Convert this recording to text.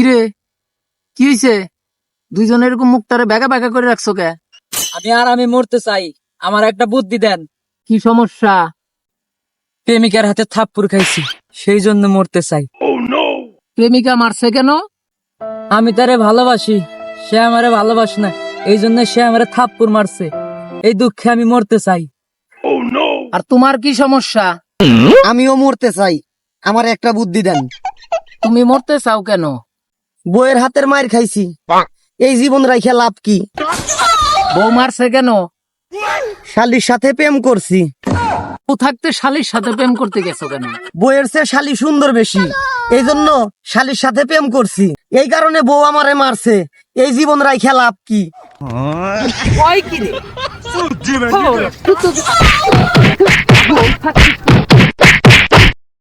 কিরে, কি হইছে? দুইজনে এরকম মুখটারে ব্যাগা ব্যাগা করে রাখছো কে? আমি মরতে চাই, আমার একটা বুদ্ধি দেন। কি সমস্যা? প্রেমিকার হাতে থাপ্পড় খাইছি, সেই জন্য মরতে চাই। প্রেমিকা মারছে কেন? আমি তারে ভালোবাসি, সে আমারে ভালোবাসে না, এই জন্য সে আমারে থাপ্পড় মারছে। এই দুঃখে আমি মরতে চাই। আর তোমার কি সমস্যা? আমিও মরতে চাই, আমার একটা বুদ্ধি দেন। তুমি মরতে চাও কেন? বইয়ের হাতের মায়ের খাইছি, এই জীবন রাইখা লাভ কি? বউ মারছে কেন? শালির সাথে প্রেম করছি। বউ থাকতে শালির সাথে প্রেম করতে গেছো কেন? বইয়ের চেয়ে শালি সুন্দর বেশি, এই জন্য শালির সাথে প্রেম করছি। এই কারণে বউ আমারে মারছে, এই জীবন রাইখা লাভ কি? ওই কি রে? বউ থাকতে